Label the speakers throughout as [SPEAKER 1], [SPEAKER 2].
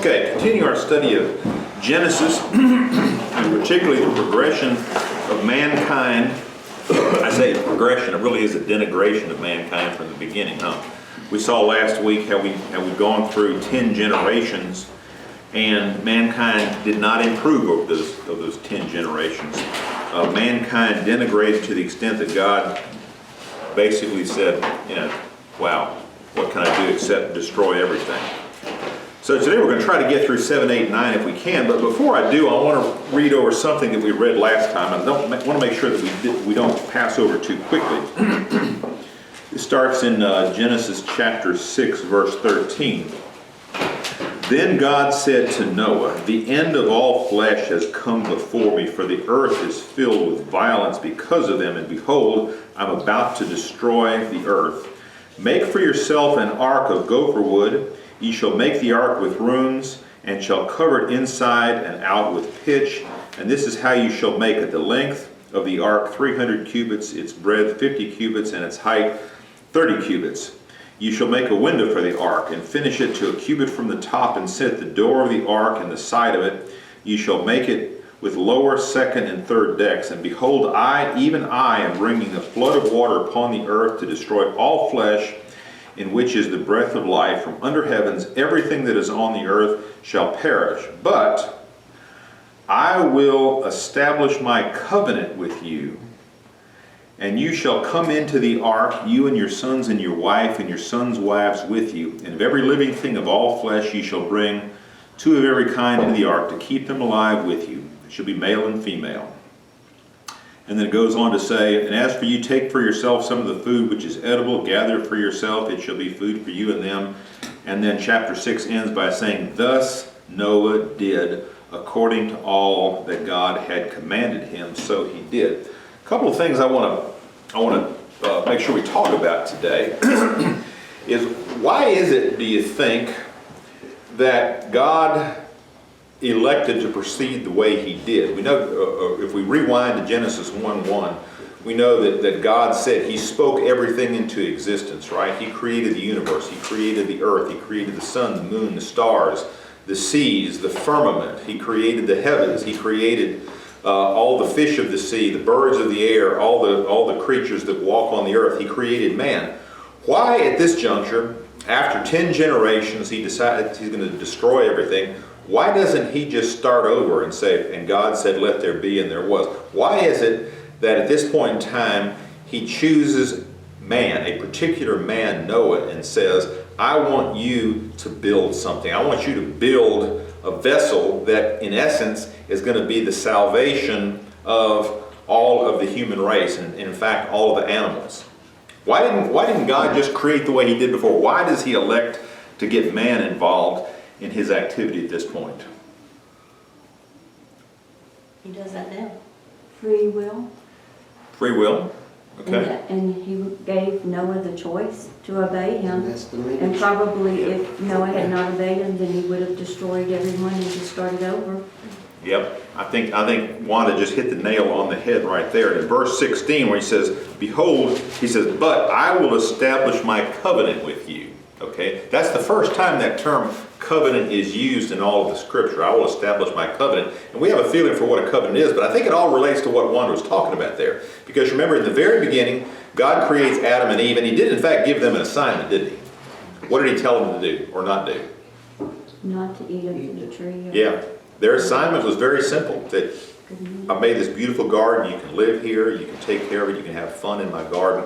[SPEAKER 1] Okay, continue our study of Genesis, and particularly the progression of mankind. I say progression, it really is a denigration of mankind from the beginning, huh? We saw last week how we've gone through 10 generations, and mankind did not improve over those 10 generations. Mankind denigrated to the extent that God basically said, wow, what can I do except destroy everything? So today we're going to try to get through 7, 8, 9 if we can, but before I do, I want to read over something that we read last time. I want to make sure that we don't pass over too quickly. It starts in Genesis chapter 6, verse 13. Then God said to Noah, "The end of all flesh has come before me, for the earth is filled with violence because of them, and behold, I'm about to destroy the earth. Make for yourself an ark of gopher wood. Ye shall make the ark with rooms, and shall cover it inside and out with pitch. And this is how you shall make it. The length of the ark 300 cubits, its breadth 50 cubits, and its height 30 cubits. You shall make a window for the ark, and finish it to a cubit from the top, and set the door of the ark in the side of it. You shall make it with lower, second, and third decks. And behold, even I, am bringing a flood of water upon the earth to destroy all flesh, in which is the breath of life. From under heavens, everything that is on the earth shall perish. But I will establish my covenant with you, and you shall come into the ark, you and your sons and your wife and your sons' wives with you. And of every living thing of all flesh ye shall bring 2 of every kind into the ark, to keep them alive with you. It shall be male and female." And then it goes on to say, "And as for you, take for yourself some of the food which is edible, gather for yourself, it shall be food for you and them." And then chapter 6 ends by saying, "Thus Noah did according to all that God had commanded him, so he did." A couple of things I want to make sure we talk about today is, why is it, do you think, that God elected to proceed the way he did? We know, if we rewind to Genesis 1:1, we know that God said, he spoke everything into existence, right? He created the universe, he created the earth, he created the sun, the moon, the stars, the seas, the firmament, he created the heavens, he created all the fish of the sea, the birds of the air, all the creatures that walk on the earth. He created man. Why at this juncture, after 10 generations, he decided he's going to destroy everything? Why doesn't he just start over and say, "And God said, let there be, and there was"? Why is it that at this point in time, he chooses man, a particular man, Noah, and says, "I want you to build something. I want you to build a vessel that, in essence, is going to be the salvation of all of the human race, and in fact, all of the animals"? Why didn't God just create the way he did before? Why does he elect to get man involved in his activity at this point?
[SPEAKER 2] He does that now. Free will.
[SPEAKER 1] Free will? Okay.
[SPEAKER 2] And he gave Noah the choice to obey him.
[SPEAKER 3] That's the main
[SPEAKER 2] And
[SPEAKER 3] issue.
[SPEAKER 2] probably if Noah had not obeyed him, then he would have destroyed everyone and just started over.
[SPEAKER 1] Yep. I think Wanda just hit the nail on the head right there. And in verse 16, where he says, "Behold," he says, "but I will establish my covenant with you." Okay? That's the first time that term covenant is used in all of the scripture. I will establish my covenant. And we have a feeling for what a covenant is, but I think it all relates to what Wanda was talking about there. Because remember, in the very beginning, God creates Adam and Eve, and he did in fact give them an assignment, didn't he? What did he tell them to do or not do?
[SPEAKER 2] Not to eat of the tree.
[SPEAKER 1] Yeah. Their assignment was very simple. That I made this beautiful garden. You can live here. You can take care of it. You can have fun in my garden.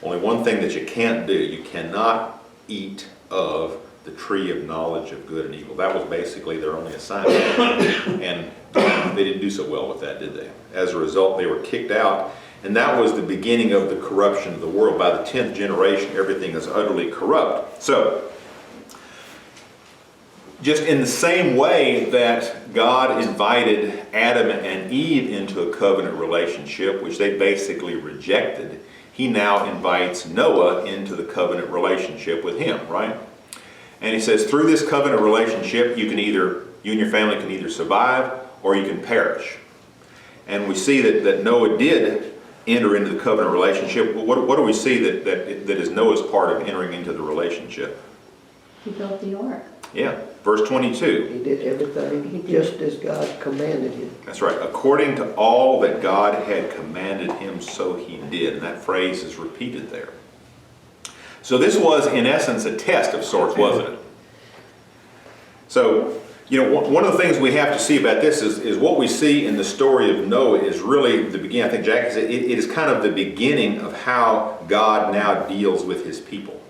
[SPEAKER 1] Only one thing that you can't do. You cannot eat of the tree of knowledge of good and evil. That was basically their only assignment. And they didn't do so well with that, did they? As a result, they were kicked out. And that was the beginning of the corruption of the world. By the 10th generation, everything is utterly corrupt. So, just in the same way that God invited Adam and Eve into a covenant relationship, which they basically rejected, he now invites Noah into the covenant relationship with him, right? And he says, through this covenant relationship, you and your family can either survive or you can perish. And we see that Noah did enter into the covenant relationship. What do we see that is Noah's part of entering into the relationship?
[SPEAKER 2] He built the ark.
[SPEAKER 1] Yeah, verse 22.
[SPEAKER 3] He did everything just as God commanded him.
[SPEAKER 1] That's right. According to all that God had commanded him, so he did. And that phrase is repeated there. So this was, in essence, a test of sorts, wasn't it? So, you know, one of the things we have to see about this is what we see in the story of Noah is really the beginning. I think Jackie said it is kind of the beginning of how God now deals with his people.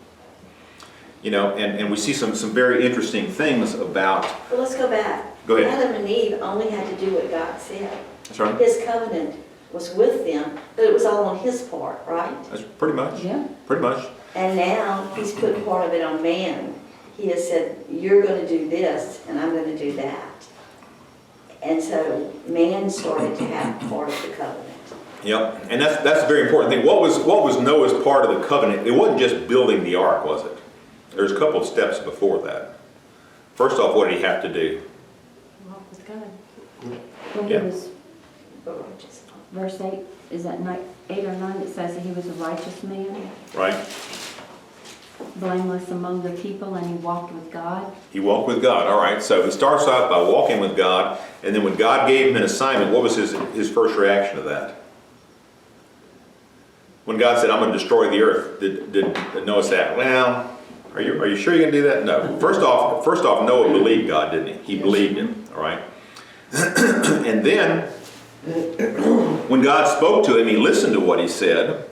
[SPEAKER 1] You know, and we see some very interesting things about...
[SPEAKER 4] Well, let's go back.
[SPEAKER 1] Go ahead.
[SPEAKER 4] Adam and Eve only had to do what God said.
[SPEAKER 1] That's right.
[SPEAKER 4] His covenant was with them, but it was all on his part, right?
[SPEAKER 1] That's pretty much.
[SPEAKER 2] Yeah.
[SPEAKER 1] Pretty much.
[SPEAKER 4] And now he's put part of it on man. He has said, you're going to do this, and I'm going to do that. And so man started to have part of the covenant.
[SPEAKER 1] Yep, and that's a very important thing. What was Noah's part of the covenant? It wasn't just building the ark, was it? There's a couple of steps before that. First off, what did he have to do?
[SPEAKER 2] Walk with God. When
[SPEAKER 1] Yeah.
[SPEAKER 2] he was, verse 8, is that 8 or 9 that says that he was a righteous man,
[SPEAKER 1] Right?
[SPEAKER 2] blameless among the people, and he walked with God?
[SPEAKER 1] He walked with God. All right, so he starts out by walking with God, and then when God gave him an assignment, what was his first reaction to that? When God said, I'm going to destroy the earth, did Noah say, well, are you sure you're going to do that? No. First off, Noah believed God, didn't he? He believed him, all right? And then, when God spoke to him, he listened to what he said.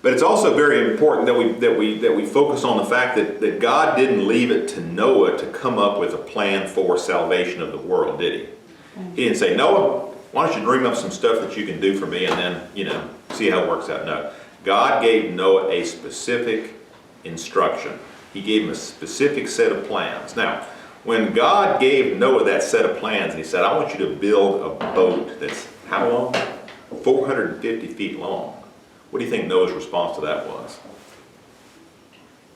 [SPEAKER 1] But it's also very important that we focus on the fact that God didn't leave it to Noah to come up with a plan for salvation of the world, did he? He didn't say, Noah, why don't you dream up some stuff that you can do for me and then, you know, see how it works out. No. God gave Noah a specific instruction. He gave him a specific set of plans. Now, when God gave Noah that set of plans, and he said, I want you to build a boat that's how long? 450 feet long. What do you think Noah's response to that was?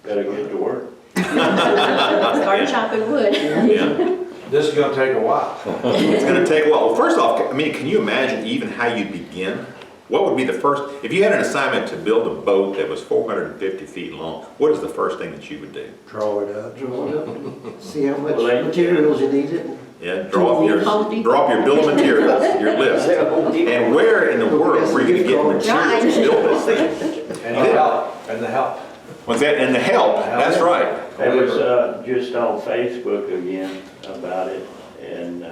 [SPEAKER 5] Better get to work.
[SPEAKER 2] Start chopping wood.
[SPEAKER 1] Yeah.
[SPEAKER 6] This is gonna take a while.
[SPEAKER 1] It's going to take a while. Well, first off, I mean, can you imagine even how you'd begin? What would be the first, if you had an assignment to build a boat that was 450 feet long, what is the first thing that you would do?
[SPEAKER 6] Draw it up.
[SPEAKER 3] Draw it up, see how much
[SPEAKER 5] Well, they-
[SPEAKER 3] materials you needed.
[SPEAKER 1] Yeah, draw up your bill of materials, your list. And where in the world were you going to get materials to build this thing?
[SPEAKER 6] And the help, and the help.
[SPEAKER 1] What's that? And the help, that's right.
[SPEAKER 5] It was just on Facebook again about it, and,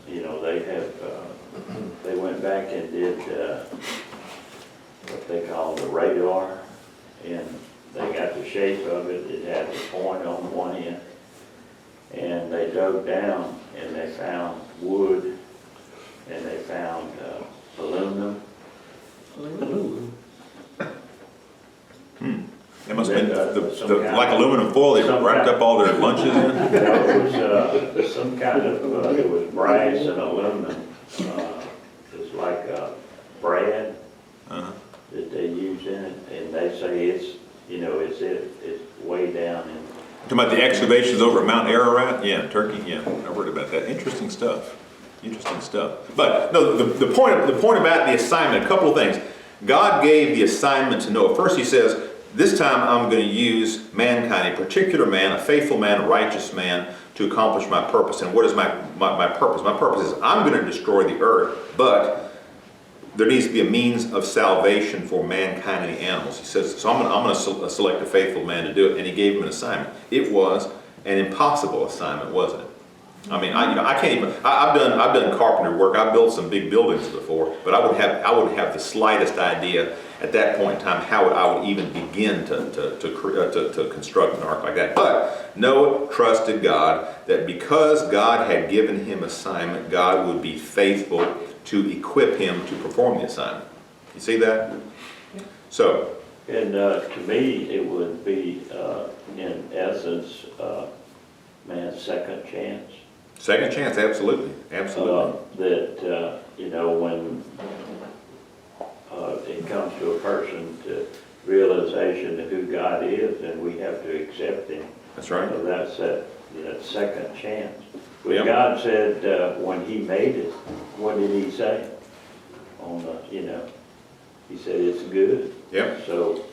[SPEAKER 5] you know, they went back and did what they call the radar, and they got the shape of it. It had the point on one end, and they dug down and they found wood, and they found aluminum.
[SPEAKER 1] It must have been like aluminum foil they wrapped up all their lunches in.
[SPEAKER 5] It was some kind of, it was brass and aluminum. It was like bread that they used in it, and they say it's, you know, it's way down in.
[SPEAKER 1] Talking about the excavations over at Mount Ararat? Yeah, Turkey, yeah, I heard about that. Interesting stuff. Interesting stuff. But no, the point about the assignment, a couple of things. God gave the assignment to Noah. First he says, this time I'm going to use mankind, a particular man, a faithful man, a righteous man, to accomplish my purpose. And what is my purpose? My purpose is I'm going to destroy the earth, but there needs to be a means of salvation for mankind and the animals. He says, so I'm going to select a faithful man to do it, and he gave him an assignment. It was an impossible assignment, wasn't it? I mean, I can't even. I've done carpenter work. I've built some big buildings before, but I wouldn't have the slightest idea at that point in time how I would even begin to construct an ark like that. But Noah trusted God that because God had given him assignment, God would be faithful to equip him to perform the assignment. You see that? So.
[SPEAKER 5] And to me, it would be, in essence, man's second chance.
[SPEAKER 1] Second chance, absolutely, absolutely.
[SPEAKER 5] That, you know, when it comes to a person to realization of who God is, and we have to accept him.
[SPEAKER 1] That's right.
[SPEAKER 5] So that's that, you know, second chance. But
[SPEAKER 1] Yep.
[SPEAKER 5] God said when he made it, what did he say? On the, you know, he said it's good.
[SPEAKER 1] Yep.
[SPEAKER 5] So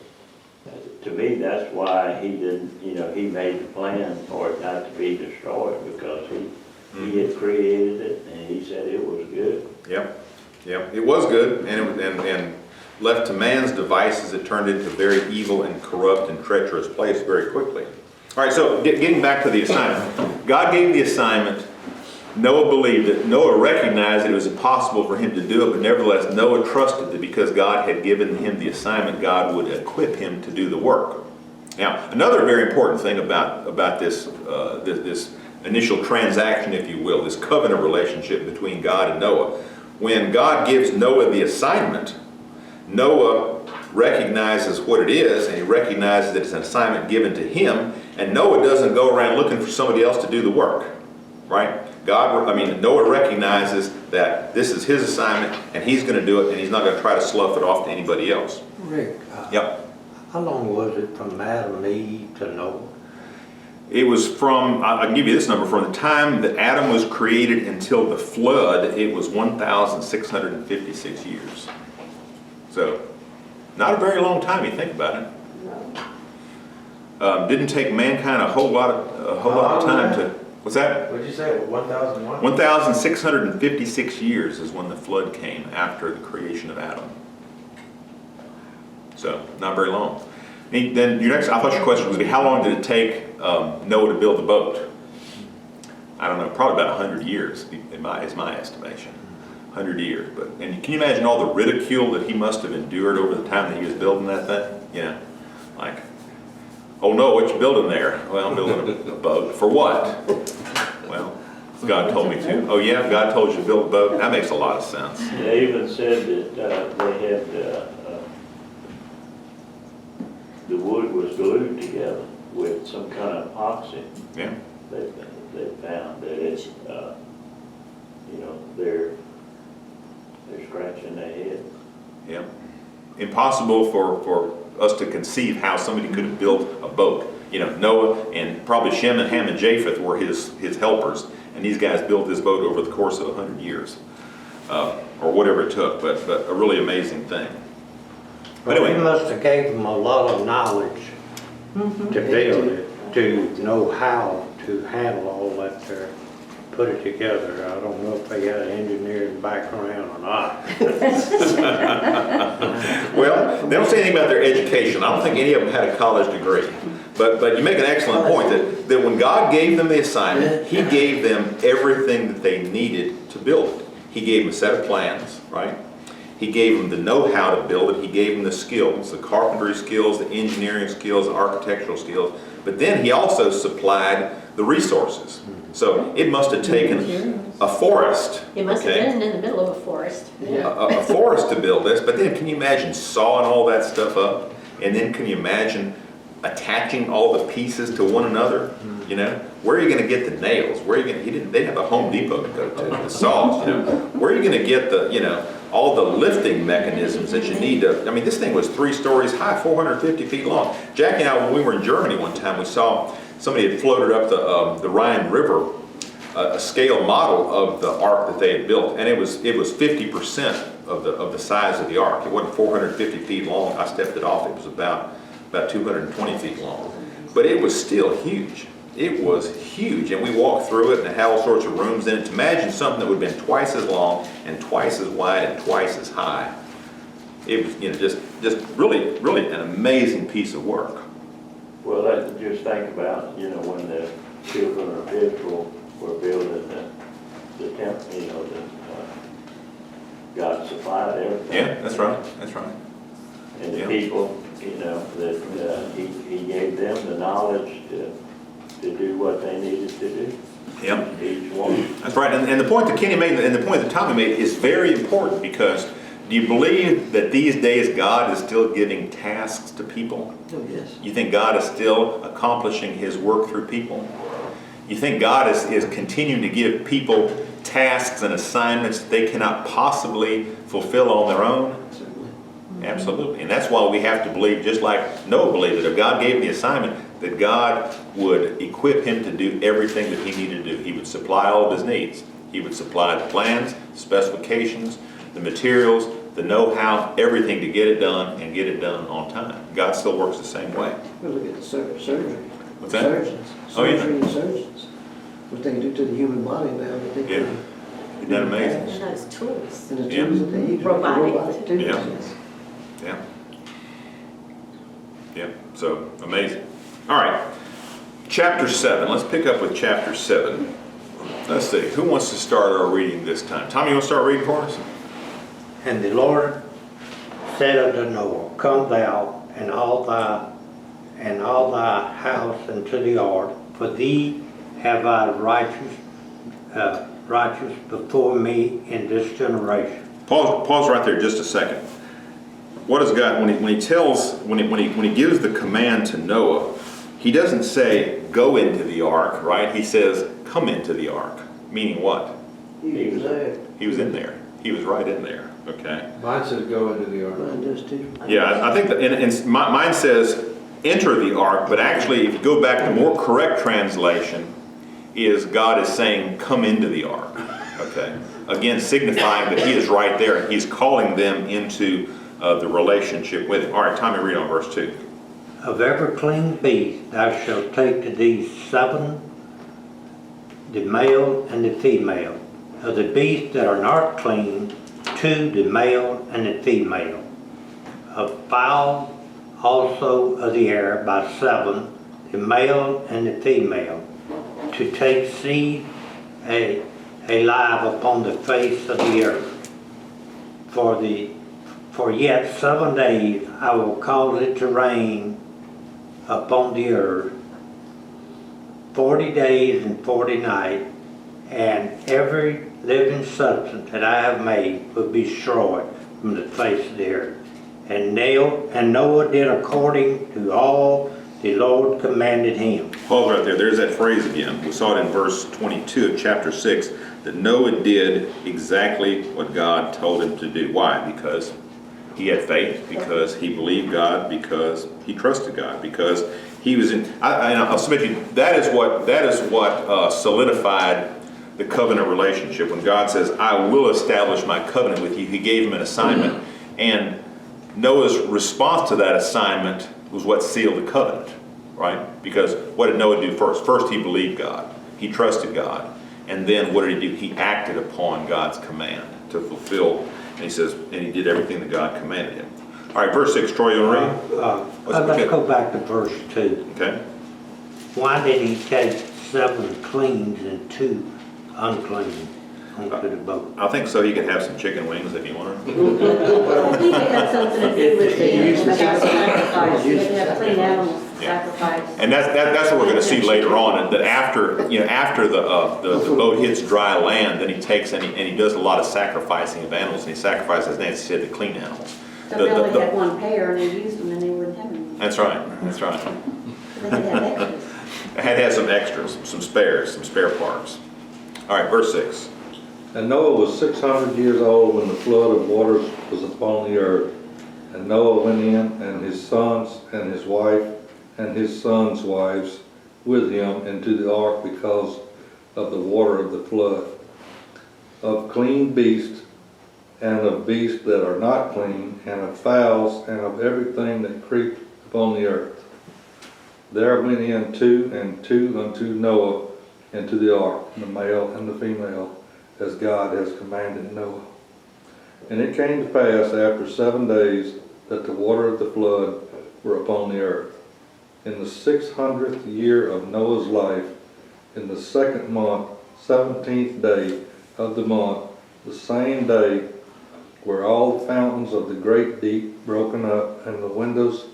[SPEAKER 5] To me, that's why he didn't, he made the plan for it not to be destroyed, because he had created it, and he said it was good.
[SPEAKER 1] Yep, yep, it was good, and left to man's devices, it turned into a very evil and corrupt and treacherous place very quickly. All right, so getting back to the assignment. God gave the assignment. Noah believed it. Noah recognized that it was impossible for him to do it, but nevertheless, Noah trusted that because God had given him the assignment, God would equip him to do the work. Now, another very important thing about this, this initial transaction, if you will, this covenant relationship between God and Noah. When God gives Noah the assignment, Noah recognizes what it is, and he recognizes that it's an assignment given to him, and Noah doesn't go around looking for somebody else to do the work, right? Noah recognizes that this is his assignment, and he's going to do it, and he's not going to try to slough it off to anybody else.
[SPEAKER 7] Rick,
[SPEAKER 1] Yep.
[SPEAKER 7] how long was it from Adam and Eve to Noah?
[SPEAKER 1] It was from, I can give you this number, from the time that Adam was created until the flood, it was 1,656 years. So, not a very long time, you think about it. Didn't take mankind a whole lot of time to, what's that?
[SPEAKER 6] What'd you say, 1,001?
[SPEAKER 1] 1,656 years is when the flood came after the creation of Adam. So, not very long. Then I thought your question was going to be, how long did it take Noah to build the boat? I don't know, probably about 100 years is my estimation. 100 years. And can you imagine all the ridicule that he must have endured over the time that he was building that thing? Like, oh no, what you building there? Well, I'm building a boat. For what? Well, God told me to. Oh yeah, God told you to build a boat? That makes a lot of sense.
[SPEAKER 5] They even said that they had, the wood was glued together with some kind of epoxy.
[SPEAKER 1] Yeah.
[SPEAKER 5] They found that it's, they're scratching their head.
[SPEAKER 1] Yeah. Impossible for us to conceive how somebody could have built a boat. Noah and probably Shem and Ham and Japheth were his helpers, and these guys built this boat over the course of 100 years, or whatever it took, but a really amazing thing. But
[SPEAKER 7] Well, he
[SPEAKER 1] anyway,
[SPEAKER 7] must have gave them a lot of knowledge to build it, to know how to handle all that there, put it together. I don't know if they had an engineering background or not.
[SPEAKER 1] well, they don't say anything about their education. I don't think any of them had a college degree. But you make an excellent point that when God gave them the assignment, He gave them everything that they needed to build it. He gave them a set of plans, right? He gave them the know-how to build it. He gave them the skills, the carpentry skills, the engineering skills, the architectural skills. But then He also supplied the resources. So it must have taken a forest.
[SPEAKER 8] It must have been in the middle of a forest.
[SPEAKER 1] A forest to build this, but then can you imagine sawing all that stuff up? And then can you imagine attaching all the pieces to one another? Where are you going to get the nails? Where are you going to, they didn't have a Home Depot to go to, the saws, Where are you going to get the, all the lifting mechanisms that you need to, this thing was 3 stories high, 450 feet long. Jackie and I, when we were in Germany one time, we saw somebody had floated up the Rhine River, a scale model of the ark that they had built, and it was 50% of the size of the ark. It wasn't 450 feet long. I stepped it off. It was about 220 feet long, but it was still huge. It was huge, and we walked through it, and it had all sorts of rooms in it. To imagine something that would have been twice as long and twice as wide and twice as high. It was, just really, really an amazing piece of work.
[SPEAKER 5] Well, just think about, when the children of Israel were building the temple, God supplied everything.
[SPEAKER 1] Yeah, that's right. That's right.
[SPEAKER 5] And the
[SPEAKER 1] Yeah.
[SPEAKER 5] people, that he gave them the knowledge to do what they needed to do.
[SPEAKER 1] Yep.
[SPEAKER 5] Each one.
[SPEAKER 1] That's right. And the point that Kenny made and the point that Tommy made is very important, because do you believe that these days God is still giving tasks to people?
[SPEAKER 3] Oh, yes.
[SPEAKER 1] You think God is still accomplishing His work through people? You think God is continuing to give people tasks and assignments that they cannot possibly fulfill on their own? Absolutely. And that's why we have to believe, just like Noah believed, that if God gave him the assignment, that God would equip him to do everything that he needed to do. He would supply all of his needs. He would supply the plans, specifications, the materials, the know-how, everything to get it done and get it done on time. God still works the same way.
[SPEAKER 3] Well, look at the surgery.
[SPEAKER 1] What's that?
[SPEAKER 3] Surgeons.
[SPEAKER 1] Oh, yeah.
[SPEAKER 3] Surgery and surgeons. What they do to the human body now, that they
[SPEAKER 1] Yeah.
[SPEAKER 3] can.
[SPEAKER 1] Isn't that amazing?
[SPEAKER 8] And those tools.
[SPEAKER 3] And the
[SPEAKER 1] Yeah.
[SPEAKER 3] tools that they use.
[SPEAKER 8] Robotic.
[SPEAKER 3] tools,
[SPEAKER 1] Yeah.
[SPEAKER 3] yes.
[SPEAKER 1] Yeah. Yeah, so amazing. All right, chapter 7. Let's pick up with chapter 7. Let's see, who wants to start our reading this time? Tommy, you want to start reading for us?
[SPEAKER 7] And the Lord said unto Noah, Come thou and all thy house into the ark, for thee have I righteous before me in this generation.
[SPEAKER 1] Pause right there just a second. What does God, when he gives the command to Noah, he doesn't say, go into the ark, right? He says, come into the ark. Meaning what?
[SPEAKER 3] He was there.
[SPEAKER 1] He was in there. He was right in there, okay?
[SPEAKER 6] Mine says go into the ark.
[SPEAKER 3] Mine does too.
[SPEAKER 1] Yeah, I think that, mine says, enter the ark, but actually, if you go back, the more correct translation is God is saying, come into the ark, okay? Again, signifying that he is right there, and he's calling them into the relationship with him. All right, Tommy, read on verse 2.
[SPEAKER 7] Of every clean beast thou shalt take to thee 7, the male and the female. Of the beasts that are not clean, 2, the male and the female. Of fowl also of the air by 7, the male and the female. To take seed alive upon the face of the earth. For yet 7 days I will cause it to rain upon the earth, 40 days and 40 nights, and every living substance that I have made will be destroyed from the face of the earth. And Noah did according to all the Lord commanded him.
[SPEAKER 1] Pause right there. There's that phrase again. We saw it in verse 22 of chapter 6, that Noah did exactly what God told him to do. Why? Because he had faith, because he believed God, because he trusted God, because he was in. I'll submit to you, that is what solidified the covenant relationship. When God says, I will establish my covenant with you, he gave him an assignment. And Noah's response to that assignment was what sealed the covenant, right? Because what did Noah do first? First, he believed God. He trusted God. And then what did he do? He acted upon God's command to fulfill. And he says, and he did everything that God commanded him. All right, verse 6, Troy, you want to read?
[SPEAKER 7] Let's go back to verse 2.
[SPEAKER 1] Okay.
[SPEAKER 7] Why did he take 7 cleans and 2 unclean onto the boat?
[SPEAKER 1] I think so he could have some chicken wings if you want.
[SPEAKER 2] I think it had something to do with the sacrifice. You had to have clean animals sacrifice.
[SPEAKER 1] And that's what we're going to see later on. That after the boat hits dry land, then he takes and he does a lot of sacrificing of animals, and he sacrifices, as Nancy said, the clean animals.
[SPEAKER 2] So they only had one pair and they used them and they wouldn't have any.
[SPEAKER 1] That's right. That's right.
[SPEAKER 2] So they could have extras.
[SPEAKER 1] It had to have some extras, some spares, some spare parts. All right, verse 6.
[SPEAKER 9] And Noah was 600 years old when the flood of waters was upon the earth. And Noah went in, and his sons, and his wife, and his sons' wives with him into the ark because of the water of the flood. Of clean beasts, and of beasts that are not clean, and of fowls, and of everything that creepeth upon the earth. There went in 2 and 2 unto Noah into the ark, the male and the female, as God has commanded Noah. And it came to pass after 7 days that the water of the flood were upon the earth. In the 600th year of Noah's life, in the 2nd month, 17th day of the month, the same day, were all the fountains of the great deep broken up, and the windows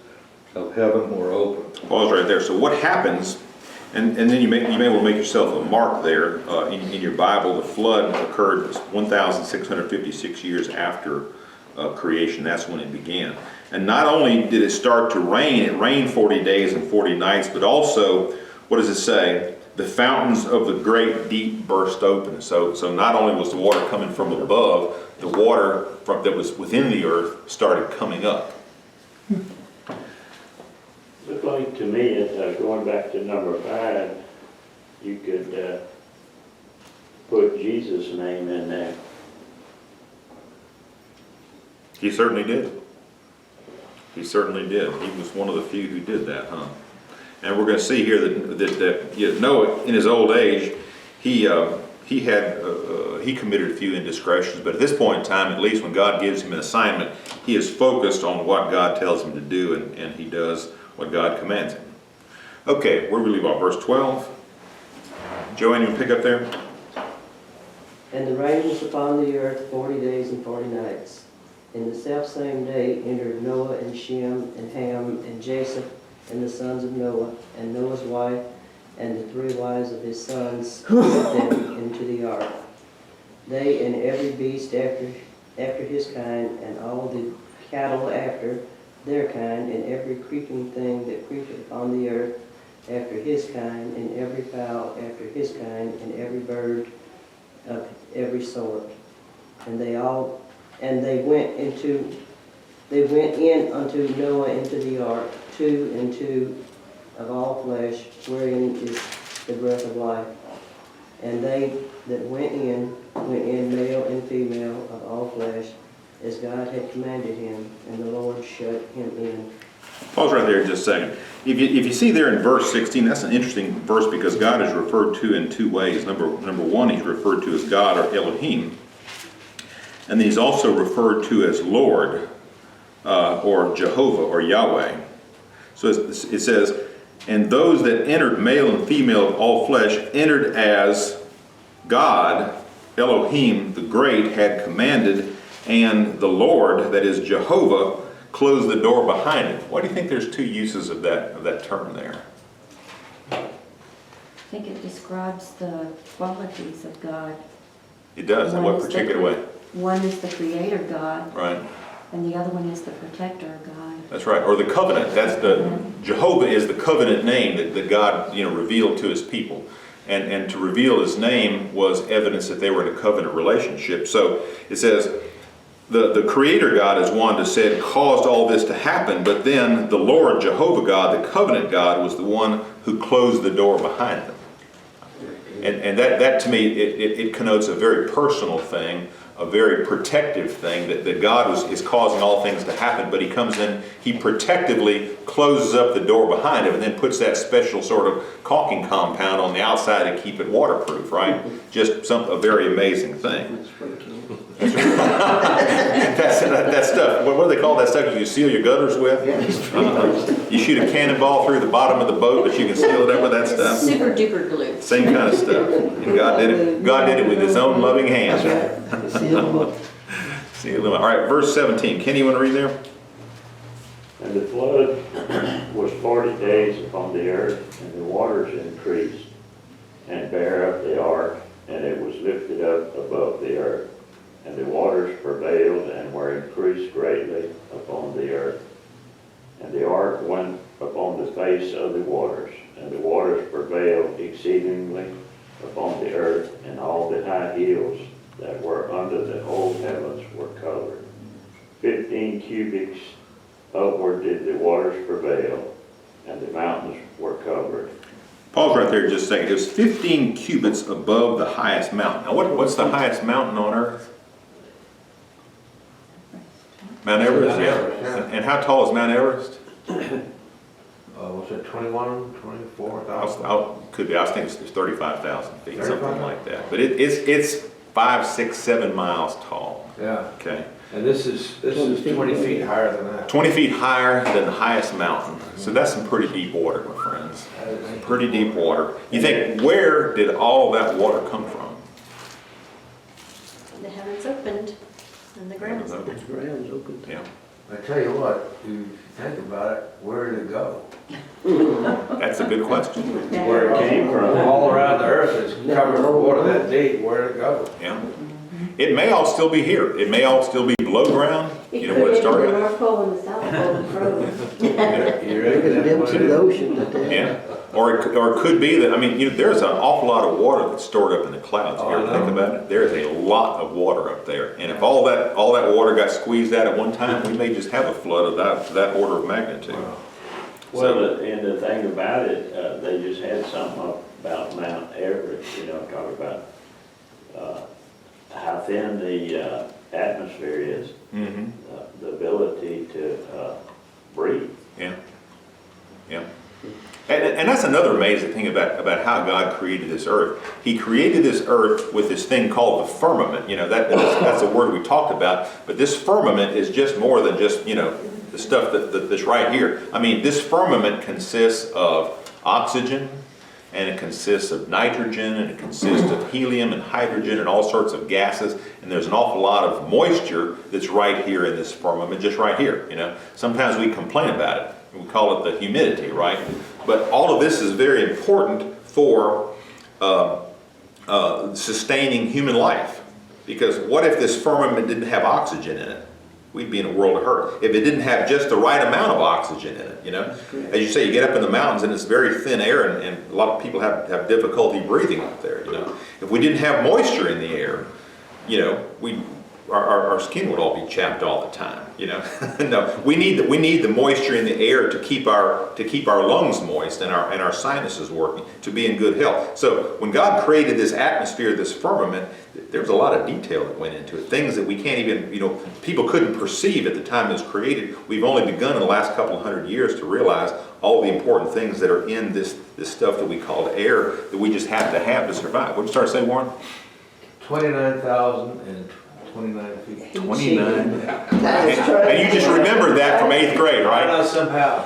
[SPEAKER 9] of heaven were opened.
[SPEAKER 1] Pause right there. So what happens, and then you may want to make yourself a mark there in your Bible. The flood occurred 1,656 years after creation. That's when it began. And not only did it start to rain, it rained 40 days and 40 nights, but also, what does it say? The fountains of the great deep burst open. So not only was the water coming from above, the water that was within the earth started coming up.
[SPEAKER 5] Looked like to me, going back to number 5, you could put Jesus' name in there.
[SPEAKER 1] He certainly did. He certainly did. He was one of the few who did that, huh? And we're going to see here that Noah, in his old age, he committed a few indiscretions, but at this point in time, at least when God gives him an assignment, he is focused on what God tells him to do, and he does what God commands him. Okay, where do we leave off? Verse 12. Joanne, you want to pick up there?
[SPEAKER 10] And the rain was upon the earth 40 days and 40 nights. In the selfsame day entered Noah and Shem and Ham and Japheth and the sons of Noah, and Noah's wife, and the 3 wives of his sons with them into the ark. They and every beast after his kind, and all the cattle after their kind, and every creeping thing that creepeth upon the earth after his kind, and every fowl after his kind, and every bird of every sort. And they went in unto Noah into the ark, 2 and 2 of all flesh, wherein is the breath of life. And they that went in, male and female of all flesh, as God had commanded him, and the Lord shut him in.
[SPEAKER 1] Pause right there just a second. If you see there in verse 16, that's an interesting verse because God is referred to in 2 ways. Number one, he's referred to as God or Elohim. And then he's also referred to as Lord or Jehovah or Yahweh. So it says, and those that entered, male and female of all flesh, entered as God, Elohim, the great, had commanded, and the Lord, that is Jehovah, closed the door behind him. Why do you think there's 2 uses of that term there?
[SPEAKER 2] I think it describes the qualities of God.
[SPEAKER 1] It does. In what particular way?
[SPEAKER 2] One is the creator God.
[SPEAKER 1] Right.
[SPEAKER 2] And the other one is the protector God.
[SPEAKER 1] That's right. Or the covenant. That's Jehovah is the covenant name that God, revealed to his people. And to reveal his name was evidence that they were in a covenant relationship. So it says, the creator God, as Wanda said, caused all this to happen, but then the Lord, Jehovah God, the covenant God, was the one who closed the door behind them. And that to me, it connotes a very personal thing, a very protective thing, that God is causing all things to happen, but he comes in, he protectively closes up the door behind him and then puts that special sort of caulking compound on the outside to keep it waterproof, right? Just a very amazing thing.
[SPEAKER 3] That's pretty cool.
[SPEAKER 1] That stuff, what do they call that stuff you seal your gutters with? You shoot a cannonball through the bottom of the boat, but you can seal it up with that stuff.
[SPEAKER 8] Super duper glue.
[SPEAKER 1] Same kind of stuff. And God did it with his own loving hands.
[SPEAKER 3] Seal them up.
[SPEAKER 1] Seal them up. All right, verse 17. Kenny, you want to read there?
[SPEAKER 5] And the flood was 40 days upon the earth, and the waters increased, and bare up the ark, and it was lifted up above the earth. And the waters prevailed and were increased greatly upon the earth. And the ark went upon the face of the waters, and the waters prevailed exceedingly upon the earth, and all the high hills that were under the whole heavens were covered. 15 cubits upward did the waters prevail, and the mountains were covered.
[SPEAKER 1] Pause right there just a second. It was 15 cubits above the highest mountain. Now, what's the highest mountain on earth? Mount Everest, yeah. And how tall is Mount Everest?
[SPEAKER 6] Was it 21, 24,000?
[SPEAKER 1] I was thinking it's 35,000 feet, something like that. But it's 5, 6, 7 miles tall.
[SPEAKER 6] Yeah,
[SPEAKER 1] Okay.
[SPEAKER 6] and this is 20 feet higher than that.
[SPEAKER 1] 20 feet higher than the highest mountain. So that's some pretty deep water, my friends. Pretty deep water. You think, where did all that water come from?
[SPEAKER 8] The heavens opened and the ground was open.
[SPEAKER 3] The ground's open.
[SPEAKER 1] Yeah.
[SPEAKER 6] I tell you what, you think about it, where did it go?
[SPEAKER 1] That's a good question.
[SPEAKER 5] Where it came from.
[SPEAKER 6] All around the earth is covered with water that deep, where did it go?
[SPEAKER 1] Yeah. It may all still be here. It may all still be below ground. You know where it
[SPEAKER 2] The
[SPEAKER 1] started?
[SPEAKER 2] North Pole and the South Pole froze.
[SPEAKER 6] You
[SPEAKER 3] Look
[SPEAKER 6] reckon
[SPEAKER 3] at the
[SPEAKER 6] that's
[SPEAKER 3] depths
[SPEAKER 6] what
[SPEAKER 3] of
[SPEAKER 6] it
[SPEAKER 3] the
[SPEAKER 6] is?
[SPEAKER 3] ocean that they
[SPEAKER 1] Yeah. Or it could be that, there's an awful lot of water that's stored up in the clouds. If you ever think about it, there is a lot of water up there. And if all that water got squeezed out at one time, we may just have a flood of that order of magnitude.
[SPEAKER 5] Well, and the thing about it, they just had something up about Mount Everest, talk about how thin the atmosphere is.
[SPEAKER 1] Mm-hmm.
[SPEAKER 5] the ability to breathe.
[SPEAKER 1] Yeah, yeah. And that's another amazing thing about how God created this earth. He created this earth with this thing called the firmament. You know, that's a word we talked about. But this firmament is just more than just, you know, the stuff that's right here. I mean, this firmament consists of oxygen, and it consists of nitrogen, and it consists of helium and hydrogen and all sorts of gases. And there's an awful lot of moisture that's right here in this firmament, just right here, you know. Sometimes we complain about it. We call it the humidity, right? But all of this is very important for sustaining human life. Because what if this firmament didn't have oxygen in it? We'd be in a world of hurt. If it didn't have just the right amount of oxygen in it, you know? As you say, you get up in the mountains and it's very thin air, and a lot of people have difficulty breathing up there, you know? If we didn't have moisture in the air, you know, our skin would all be chapped all the time, you know. No, we need the moisture in the air to keep our lungs moist and our sinuses working, to be in good health. So when God created this atmosphere, this firmament, there's a lot of detail that went into it. Things that we can't even, you know, people couldn't perceive at the time it was created. We've only begun in the last couple of hundred years to realize all the important things that are in this stuff that we call air that we just have to survive. What'd you start to say, Warren?
[SPEAKER 6] 29,029 feet.
[SPEAKER 1] 29. And you just remembered that from 8th grade,
[SPEAKER 6] I
[SPEAKER 1] right?
[SPEAKER 6] know somehow.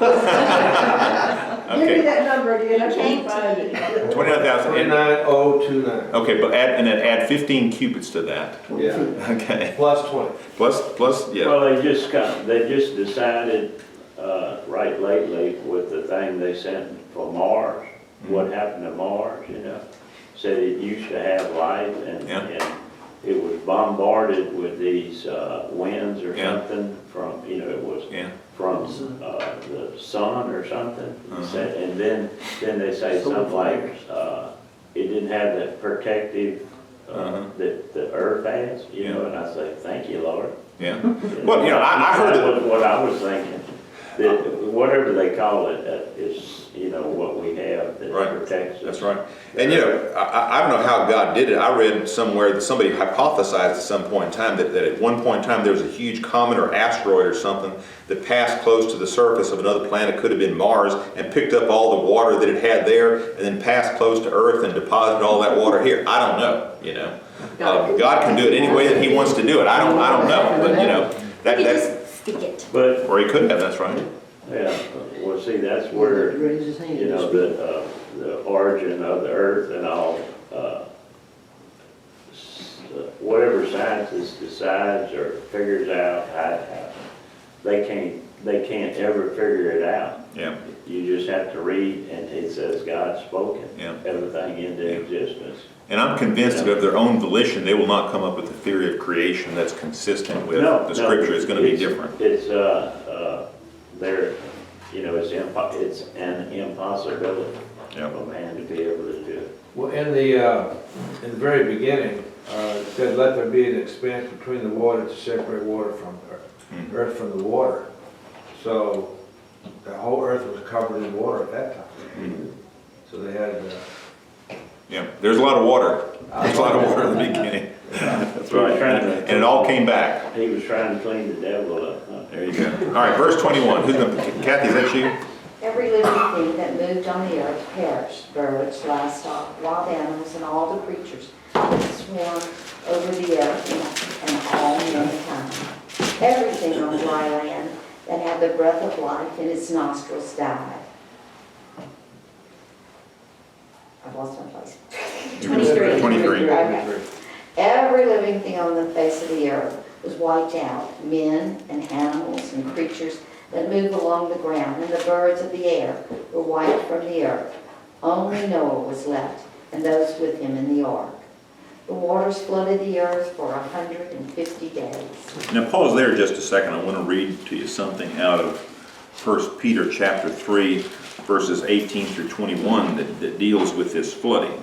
[SPEAKER 2] Give me
[SPEAKER 1] Okay,
[SPEAKER 2] that number again, I can't find it.
[SPEAKER 1] 29,000.
[SPEAKER 6] 29,029.
[SPEAKER 1] Okay, but add 15 cubits to that.
[SPEAKER 6] Yeah.
[SPEAKER 1] Okay.
[SPEAKER 6] Plus 20.
[SPEAKER 1] Plus, yeah.
[SPEAKER 5] Well, they just decided, right lately with the thing they sent for Mars, what happened to Mars, you know? Said it used to have life and it was bombarded with these winds or something from, you know, it was from the sun or something. And then they say something like it didn't have that protective that the earth has, you know, and I say, thank you, Lord.
[SPEAKER 1] Yeah. Well, you know, I heard
[SPEAKER 5] that
[SPEAKER 1] it.
[SPEAKER 5] was what I was thinking. That whatever they call it is, you know, what we have that protects us.
[SPEAKER 1] That's right. And you know, I don't know how God did it. I read somewhere that somebody hypothesized at some point in time that at one point in time there was a huge comet or asteroid or something that passed close to the surface of another planet, could have been Mars, and picked up all the water that it had there and then passed close to Earth and deposited all that water here. I don't know, you know. God can do it any way that He wants to do it. I don't know, but you know, that's
[SPEAKER 8] Stick it.
[SPEAKER 5] But,
[SPEAKER 1] or He could have, that's right.
[SPEAKER 5] yeah, well, see, that's where,
[SPEAKER 3] Raise his hand.
[SPEAKER 5] you know, the origin of the earth and all, whatever scientist decides or figures out how it happened, they can't ever figure it out.
[SPEAKER 1] Yeah.
[SPEAKER 5] You just have to read, and it says God spoken everything into existence.
[SPEAKER 1] And I'm convinced that of their own volition, they will not come up with a theory of creation that's consistent with the Scripture. It's going to be different.
[SPEAKER 5] It's there, you know, it's an impossibility for man to be able to do it.
[SPEAKER 6] Well, in the very beginning, it said, let there be an expanse between the water to separate water from earth from the water. So the whole earth was covered in water at that time. So they had...
[SPEAKER 1] Yeah, there's a lot of water. There's a lot of water in the beginning. That's right. And it all came back.
[SPEAKER 5] He was trying to clean the devil up. Huh?
[SPEAKER 1] There you go. All right, verse 21. Who's going to, Kathy, is that you?
[SPEAKER 4] Every living thing that moved on the earth perished, birds, livestock, wild animals, and all the creatures that swarm over the earth, and all mankind. Everything on dry land that had the breath of life in its nostrils died. I've lost my place.
[SPEAKER 8] 23.
[SPEAKER 1] 23.
[SPEAKER 4] Okay. Every living thing on the face of the earth was wiped out, men and animals and creatures that move along the ground, and the birds of the air were wiped from the earth. Only Noah was left, and those with him in the ark. The waters flooded the earth for 150 days.
[SPEAKER 1] Now pause there just a second. I want to read to you something out of 1 Peter chapter 3, verses 18 through 21 that deals with this flooding.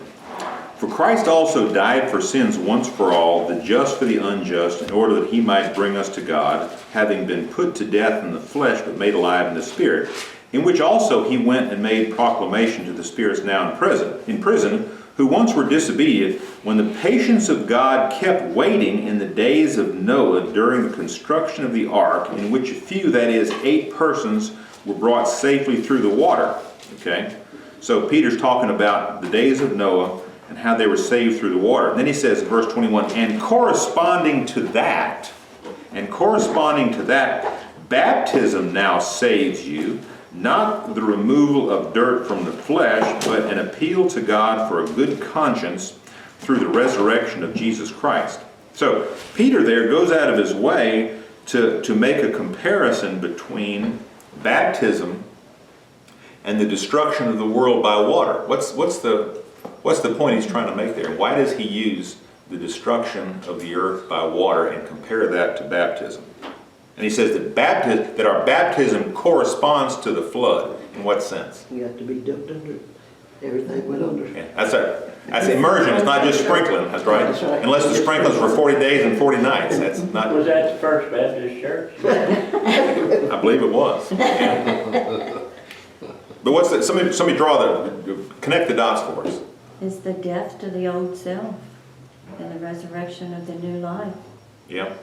[SPEAKER 1] For Christ also died for sins once for all, the just for the unjust, in order that He might bring us to God, having been put to death in the flesh, but made alive in the Spirit, in which also He went and made proclamation to the spirits now in prison, who once were disobedient, when the patience of God kept waiting in the days of Noah during the construction of the ark, in which a few, that is, 8 persons, were brought safely through the water. Okay? So Peter's talking about the days of Noah and how they were saved through the water. And then he says in verse 21, and corresponding to that, baptism now saves you, not the removal of dirt from the flesh, but an appeal to God for a good conscience through the resurrection of Jesus Christ. So Peter there goes out of his way to make a comparison between baptism and the destruction of the world by water. What's the point he's trying to make there? Why does he use the destruction of the earth by water and compare that to baptism? And he says that our baptism corresponds to the flood. In what sense?
[SPEAKER 3] You have to be dumped under. Everything went under.
[SPEAKER 1] Yeah, that's immersion. It's not just sprinkling. That's right.
[SPEAKER 3] That's right.
[SPEAKER 1] Unless the sprinkling's for 40 days and 40 nights. That's not.
[SPEAKER 5] Was that the First Baptist Church?
[SPEAKER 1] I believe it was. Yeah. But what's that? Somebody connect the dots for us.
[SPEAKER 2] It's the death to the old self and the resurrection of the new life.
[SPEAKER 1] Yeah.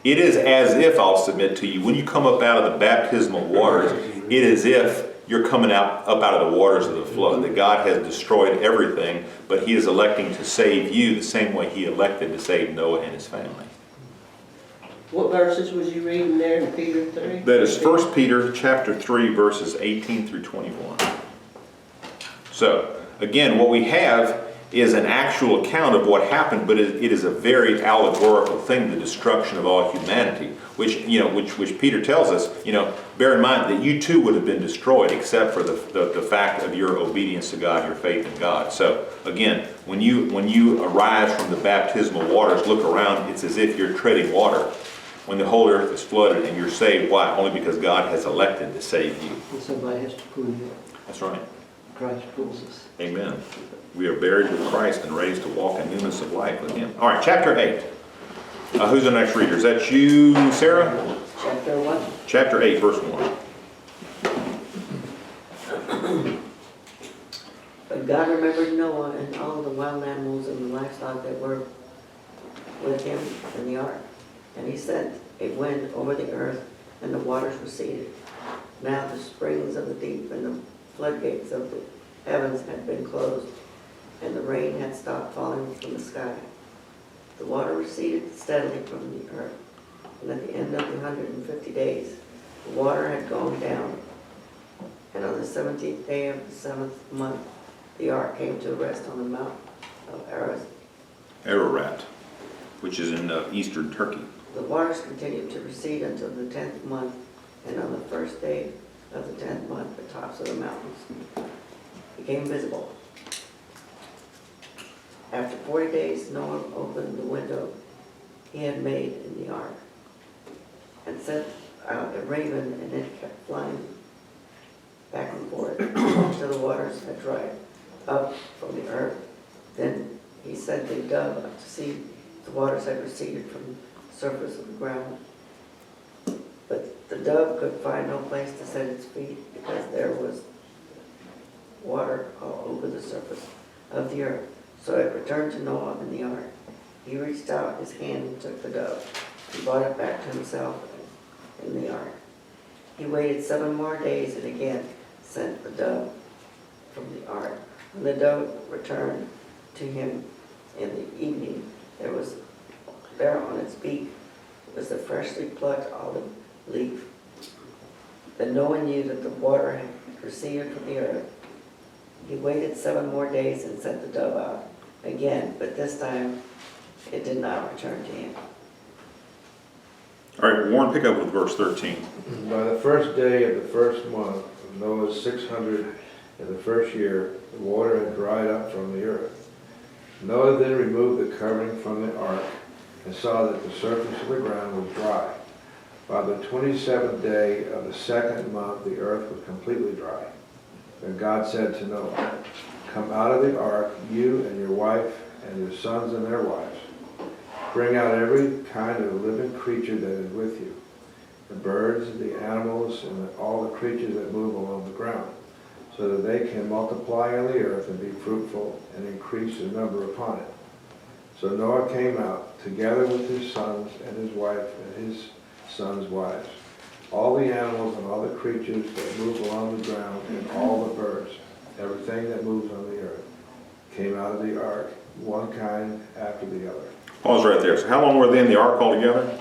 [SPEAKER 1] It is as if, I'll submit to you, when you come up out of the baptismal waters, it is if you're coming up out of the waters of the flood, that God has destroyed everything, but he is electing to save you the same way he elected to save Noah and his family.
[SPEAKER 10] What verses was you reading there in Peter 3?
[SPEAKER 1] That is 1 Peter chapter 3, verses 18 through 21. So, again, what we have is an actual account of what happened, but it is a very allegorical thing, the destruction of all humanity, which Peter tells us, bear in mind that you too would have been destroyed except for the fact of your obedience to God, your faith in God. So again, when you arise from the baptismal waters, look around, it's as if you're treading water. When the whole earth is flooded and you're saved, why? Only because God has elected to save you.
[SPEAKER 3] And somebody has to pull you up.
[SPEAKER 1] That's right.
[SPEAKER 3] Christ pulls us.
[SPEAKER 1] Amen. We are buried with Christ and raised to walk in newness of life with him. All right, chapter 8. Who's the next reader? Is that you, Sarah?
[SPEAKER 10] Chapter 1.
[SPEAKER 1] Chapter 8, verse 1.
[SPEAKER 10] But God remembered Noah and all the wild animals and the livestock that were with him in the ark. And he sent a wind over the earth, and the waters receded. Now the springs of the deep and the floodgates of the heavens had been closed, and the rain had stopped falling from the sky. The water receded steadily from the earth, and at the end of the 150 days, the water had gone down. And on the 17th day of the 7th month, the ark came to rest on the mount of
[SPEAKER 1] Ararat, which is in eastern Turkey.
[SPEAKER 10] The waters continued to recede until the 10th month, and on the first day of the 10th month, the tops of the mountains became visible. After 40 days, Noah opened the window he had made in the ark and sent out a raven, and it kept flying back and forth until the waters had dried up from the earth. Then he sent a dove up to see if the waters had receded from the surface of the ground. But the dove could find no place to set its feet because there was water all over the surface of the earth. So it returned to Noah in the ark. He reached out his hand and took the dove. He brought it back to himself in the ark. He waited 7 more days and again sent the dove from the ark. When the dove returned to him in the evening, there on its beak was the freshly plucked olive leaf. Then Noah knew that the water had receded from the earth. He waited 7 more days and sent the dove out again, but this time it did not return to him.
[SPEAKER 1] All right, Warren, pick up with verse 13.
[SPEAKER 6] By the first day of the first month of Noah's 600 in the first year, the water had dried up from the earth. Noah then removed the covering from the ark and saw that the surface of the ground was dry. By the 27th day of the 2nd month, the earth was completely dry. Then God said to Noah, "Come out of the ark, you and your wife and your sons and their wives. Bring out every kind of living creature that is with you, the birds, the animals, and all the creatures that move along the ground." so that they can multiply on the earth and be fruitful and increase in number upon it. So Noah came out together with his sons and his wife and his sons' wives, all the animals and all the creatures that move along the ground and all the birds, everything that moves on the earth, came out of the ark, one kind after the other.
[SPEAKER 1] Pause right there. So how long were they in the ark altogether?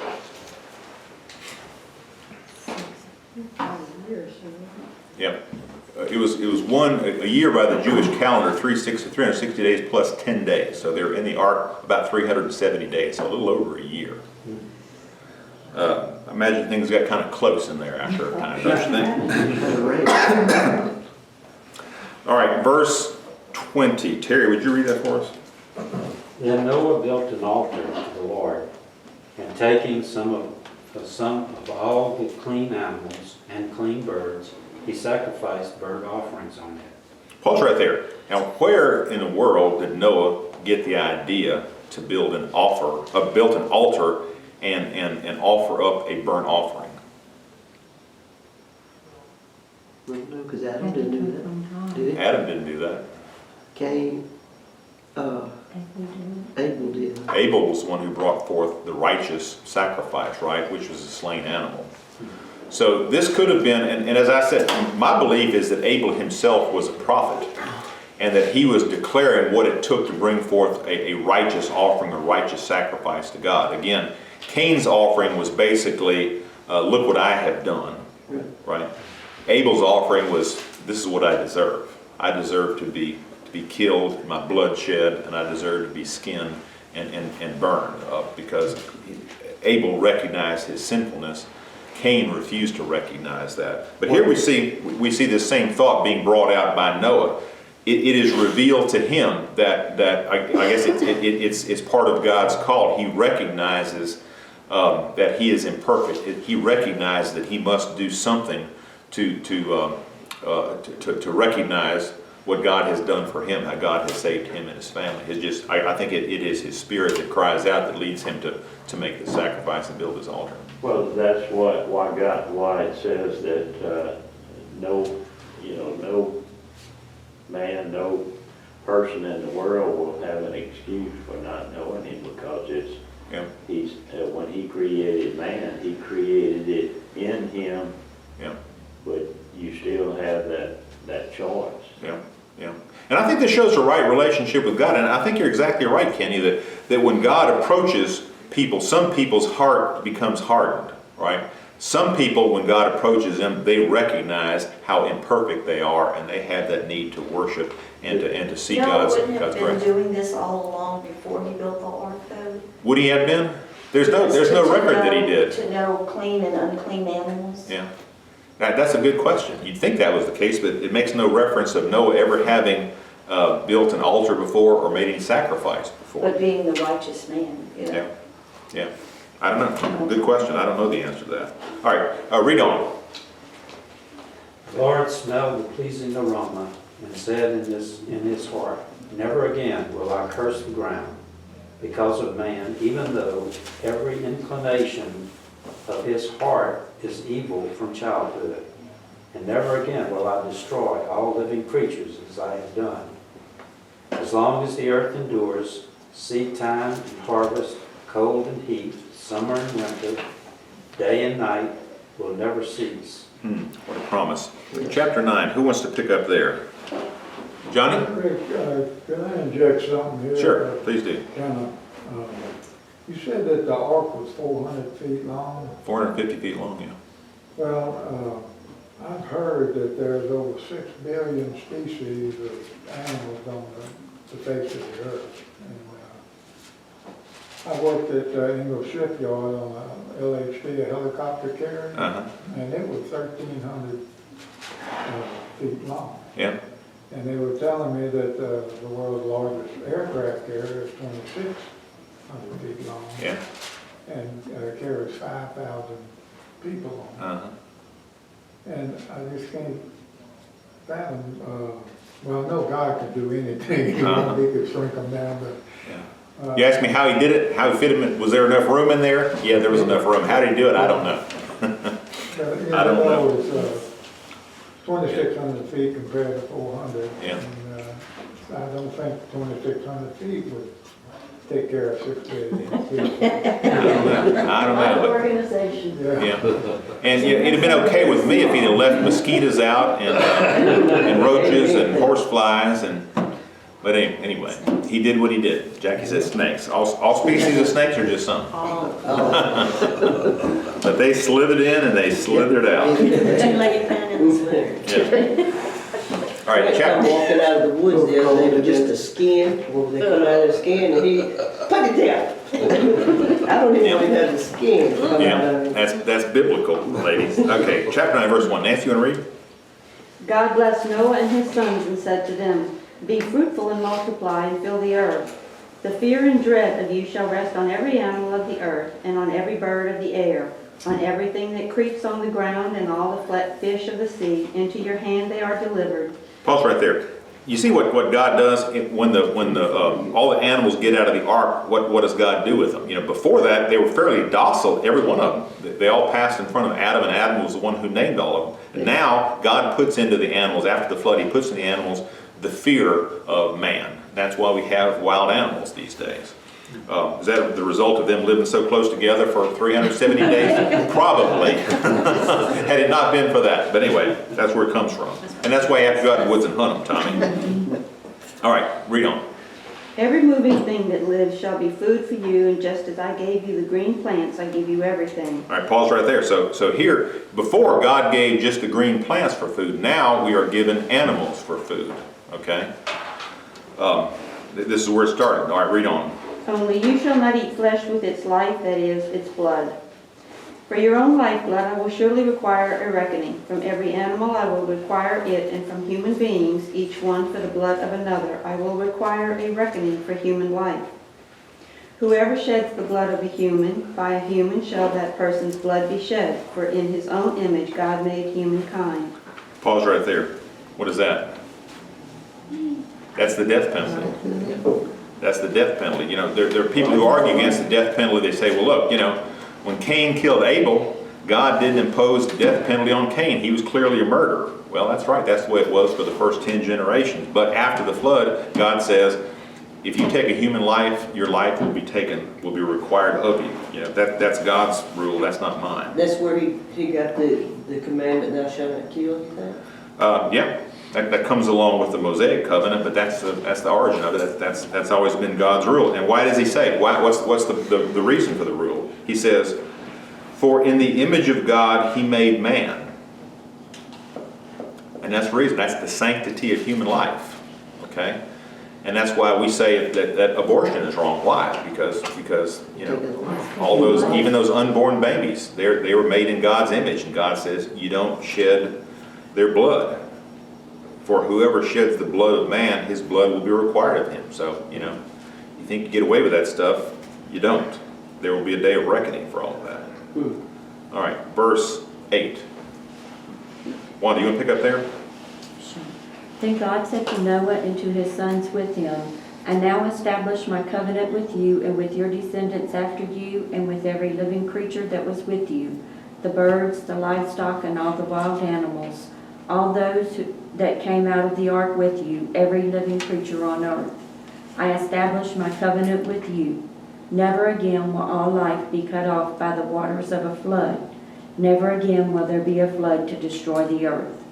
[SPEAKER 1] Yep. It was a year by the Jewish calendar, 360 days plus 10 days. So they were in the ark about 370 days, so a little over a year. I imagine things got kind of close in there after a time, don't you think? All right, verse 20. Terry, would you read that for us?
[SPEAKER 11] Then Noah built an altar to the Lord, and taking some of all the clean animals and clean birds, he sacrificed burnt offerings on it.
[SPEAKER 1] Pause right there. Now, where in the world did Noah get the idea to build an altar and offer up a burnt offering?
[SPEAKER 3] No, because Adam didn't do that. Did he?
[SPEAKER 1] Adam didn't do that.
[SPEAKER 3] Cain, Abel did.
[SPEAKER 1] Abel was the one who brought forth the righteous sacrifice, right, which was a slain animal. So this could have been, and as I said, my belief is that Abel himself was a prophet, and that he was declaring what it took to bring forth a righteous offering, a righteous sacrifice to God. Again, Cain's offering was basically, look what I have done, right? Abel's offering was, this is what I deserve. I deserve to be killed, my blood shed, and I deserve to be skinned and burned because Abel recognized his sinfulness. Cain refused to recognize that. But here we see this same thought being brought out by Noah. It is revealed to him that I guess it's part of God's call. He recognizes that he is imperfect. He recognizes that he must do something to recognize what God has done for him, how God has saved him and his family. I think it is his spirit that cries out that leads him to make the sacrifice and build his altar.
[SPEAKER 5] Well, that's why it says that no man, no person in the world will have an excuse for not knowing him, because he's when he created man, he created it in him.
[SPEAKER 1] Yeah.
[SPEAKER 5] But you still have that choice.
[SPEAKER 1] Yeah. Yeah. And I think this shows the right relationship with God. And I think you're exactly right, Kenny, that when God approaches people, some people's heart becomes hardened, right? Some people, when God approaches them, they recognize how imperfect they are, and they have that need to worship and to seek God's
[SPEAKER 8] wouldn't have been
[SPEAKER 1] grace.
[SPEAKER 8] doing this all along before he built the ark, though?
[SPEAKER 1] Would he have been? There's no record that he did.
[SPEAKER 8] To know clean and unclean animals?
[SPEAKER 1] Yeah. That's a good question. You'd think that was the case, but it makes no reference of Noah ever having built an altar before or made any sacrifice before.
[SPEAKER 8] But being the righteous man, you know?
[SPEAKER 1] Yeah. I don't know. Good question. I don't know the answer to that. All right, read on.
[SPEAKER 11] The Lord smelled the pleasing aroma and said in his heart, never again will I curse the ground because of man, even though every inclination of his heart is evil from childhood. And never again will I destroy all living creatures as I have done. As long as the earth endures, seed time and harvest, cold and heat, summer and winter, day and night will never cease.
[SPEAKER 1] What a promise. Chapter 9, who wants to pick up there? Johnny?
[SPEAKER 12] Rick, can I inject something here?
[SPEAKER 1] Sure, please do.
[SPEAKER 12] You said that the ark was 400 feet long.
[SPEAKER 1] 450 feet long, yeah.
[SPEAKER 12] Well, I've heard that there's over 6 billion species of animals on the face of the earth. And, I worked at Ingalls Shipyard on a LHD, a helicopter carrier, and it was 1,300 feet long.
[SPEAKER 1] Yeah.
[SPEAKER 12] And they were telling me that the world's largest aircraft carrier is 2,600 feet long.
[SPEAKER 1] Yeah.
[SPEAKER 12] And carries 5,000 people on it. And I just can't fathom, well, no God could do anything. He could shrink them down, but.
[SPEAKER 1] You asked me how he did it, how he fit him in. Was there enough room in there? Yeah, there was enough room. How did he do it? I don't know. I don't know.
[SPEAKER 12] 2,600 feet compared to 400.
[SPEAKER 1] Yeah.
[SPEAKER 12] And, I don't think 2,600 feet would take care of 6 billion people.
[SPEAKER 1] I don't know, but,
[SPEAKER 2] Organization.
[SPEAKER 1] yeah. And yeah, it'd have been okay with me if he'd have left mosquitoes out and roaches and horseflies but anyway, he did what he did. Jackie said snakes. All species of snakes are just some. But they slithered in and they slithered out.
[SPEAKER 2] Two-legged man in the sweater.
[SPEAKER 1] Yeah. All right,
[SPEAKER 10] I'm
[SPEAKER 1] chapter.
[SPEAKER 10] walking out of the woods the other day with just the skin, well, they come out of the skin and he, put it down. I don't even know if he has the skin come out
[SPEAKER 1] Yeah,
[SPEAKER 10] of it.
[SPEAKER 1] that's biblical, ladies. Okay, chapter 9, verse 1. Nancy, you want to read?
[SPEAKER 2] God blessed Noah and his sons and said to them, "Be fruitful and multiply and fill the earth. The fear and dread of you shall rest on every animal of the earth and on every bird of the air, on everything that creeps on the ground and all the flat fish of the sea. Into your hand they are delivered."
[SPEAKER 1] Pause right there. You see what God does when all the animals get out of the ark. What does God do with them? You know, before that they were fairly docile, every one of them. They all passed in front of Adam, and Adam was the one who named all of them. And now God puts into the animals, after the flood, He puts in the animals the fear of man. That's why we have wild animals these days. Is that the result of them living so close together for 370 days? Probably. Had it not been for that. But anyway, that's where it comes from. And that's why you have to go out in the woods and hunt them, Tommy. All right, read on.
[SPEAKER 2] Every moving thing that lives shall be food for you, and just as I gave you the green plants, I give you everything.
[SPEAKER 1] All right, pause right there. So here, before God gave just the green plants for food, now we are given animals for food. Okay? This is where it started. All right, read on.
[SPEAKER 2] Only you shall not eat flesh with its life, that is, its blood. For your own lifeblood I will surely require a reckoning. From every animal I will require it, and from human beings, each one for the blood of another, I will require a reckoning for human life. Whoever sheds the blood of a human, by a human shall that person's blood be shed, for in his own image God made humankind.
[SPEAKER 1] Pause right there. What is that? That's the death penalty. That's the death penalty. You know, there are people who argue against the death penalty. They say, well, look, you know, when Cain killed Abel, God didn't impose the death penalty on Cain. He was clearly a murderer. Well, that's right. That's the way it was for the first 10 generations. But after the flood, God says, if you take a human life, your life will be required of you. You know, that's God's rule. That's not mine.
[SPEAKER 10] That's where he got the commandment, thou shalt not kill, you think?
[SPEAKER 1] Yeah. That comes along with the Mosaic covenant, but that's the origin of it. That's always been God's rule. And why does He say? What's the reason for the rule? He says, "For in the image of God He made man," and that's the reason. That's the sanctity of human life. Okay, and that's why we say that abortion is wrong. Why? Because you know all those, even those unborn babies, they were made in God's image, and God says you don't shed their blood. For whoever sheds the blood of man, his blood will be required of him. So, you know, you think you get away with that stuff, you don't. There will be a day of reckoning for all of that. All right, verse 8. Wanda, you want to pick up there?
[SPEAKER 2] Then God said to Noah and to his sons with him, "I now establish my covenant with you and with your descendants after you and with every living creature that was with you, the birds, the livestock, and all the wild animals, all those that came out of the ark with you, every living creature on earth. I establish my covenant with you. Never again will all life be cut off by the waters of a flood. Never again will there be a flood to destroy the earth."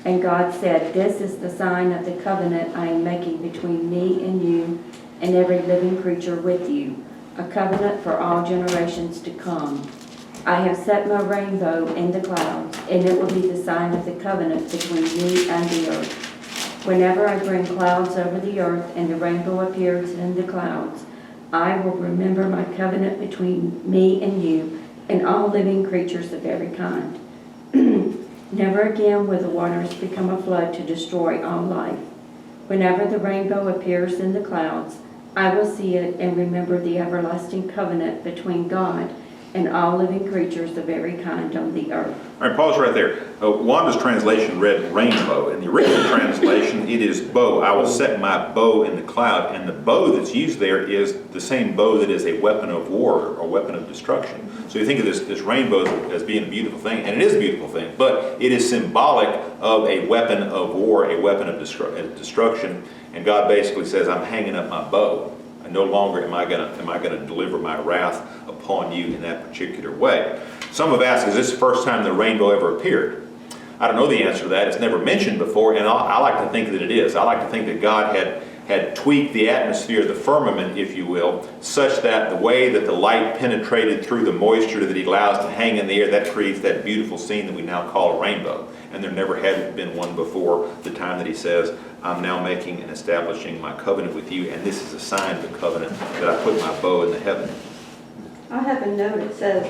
[SPEAKER 2] And God said, "This is the sign of the covenant I am making between me and you and every living creature with you, a covenant for all generations to come. I have set my rainbow in the clouds, and it will be the sign of the covenant between me and the earth. Whenever I bring clouds over the earth and the rainbow appears in the clouds, I will remember my covenant between me and you and all living creatures of every kind. Never again will the waters become a flood to destroy all life. Whenever the rainbow appears in the clouds, I will see it and remember the everlasting covenant between God and all living creatures of every kind on the earth.
[SPEAKER 1] All right, pause right there. Wanda's translation read rainbow. In the original translation, it is bow. I will set my bow in the cloud. And the bow that's used there is the same bow that is a weapon of war or weapon of destruction. So you think of this rainbow as being a beautiful thing, and it is a beautiful thing, but it is symbolic of a weapon of war, a weapon of destruction. And God basically says, I'm hanging up my bow. And no longer am I gonna deliver my wrath upon you in that particular way. Some have asked, is this the first time the rainbow ever appeared? I don't know the answer to that. It's never mentioned before, and I like to think that it is. I like to think that God had tweaked the atmosphere, the firmament, if you will, such that the way that the light penetrated through the moisture that he allows to hang in the air, that creates that beautiful scene that we now call a rainbow. And there never had been one before the time that he says, I'm now making and establishing my covenant with you, and this is a sign of the covenant that I put my bow in the heaven.
[SPEAKER 13] I have a note, it says,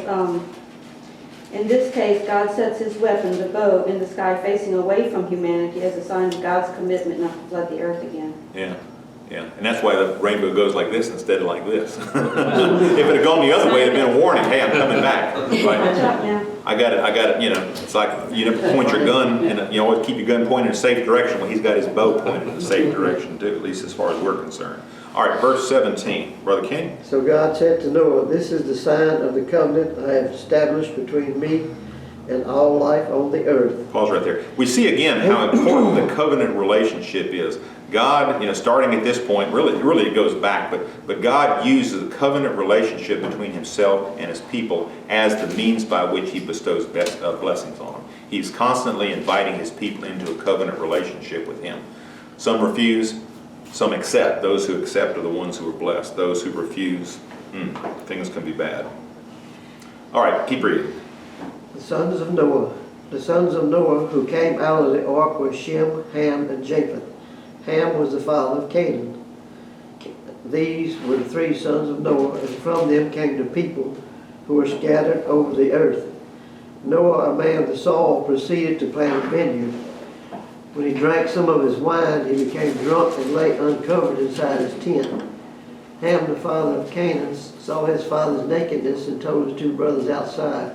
[SPEAKER 13] in this case, God sets his weapon, the bow, in the sky facing away from humanity as a sign of God's commitment not to flood the earth again.
[SPEAKER 1] Yeah, yeah. And that's why the rainbow goes like this instead of like this. If it had gone the other way, it'd have been a warning, hey, I'm coming back. Right? I got it, you know, it's like you never point your gun, and you always keep your gun pointed in a safe direction. Well, he's got his bow pointed in a safe direction too, at least as far as we're concerned. All right, verse 17. Brother King.
[SPEAKER 3] So God said to Noah, this is the sign of the covenant I have established between me and all life on the earth.
[SPEAKER 1] Pause right there. We see again how important the covenant relationship is. God, you know, starting at this point, really it goes back, but God uses the covenant relationship between himself and his people as the means by which he bestows blessings on them. He's constantly inviting his people into a covenant relationship with him. Some refuse, some accept. Those who accept are the ones who are blessed. Those who refuse, things can be bad. All right, keep reading.
[SPEAKER 3] The sons of Noah who came out of the ark were Shem, Ham, and Japheth. Ham was the father of Canaan. These were the three sons of Noah, and from them came the people who were scattered over the earth. Noah, a man of Saul, proceeded to plant a vineyard. When he drank some of his wine, he became drunk and lay uncovered inside his tent. Ham, the father of Canaan, saw his father's nakedness and told his two brothers outside.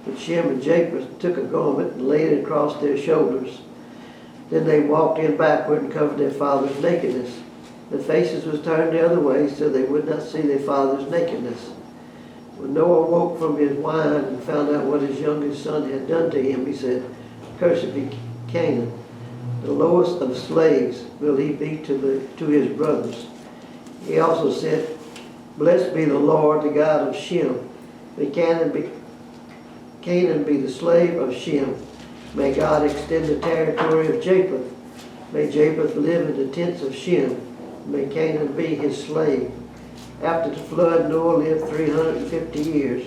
[SPEAKER 3] But Shem and Japheth took a garment and laid it across their shoulders. Then they walked in backward and covered their father's nakedness. Their faces was turned the other way so they would not see their father's nakedness. When Noah woke from his wine and found out what his youngest son had done to him, he said, "Cursed be Canaan, the lowest of slaves will he be to his brothers." He also said, "Blessed be the Lord, the God of Shem. May Canaan be the slave of Shem. May God extend the territory of Japheth. May Japheth live in the tents of Shem. May Canaan be his slave." After the flood, Noah lived 350 years.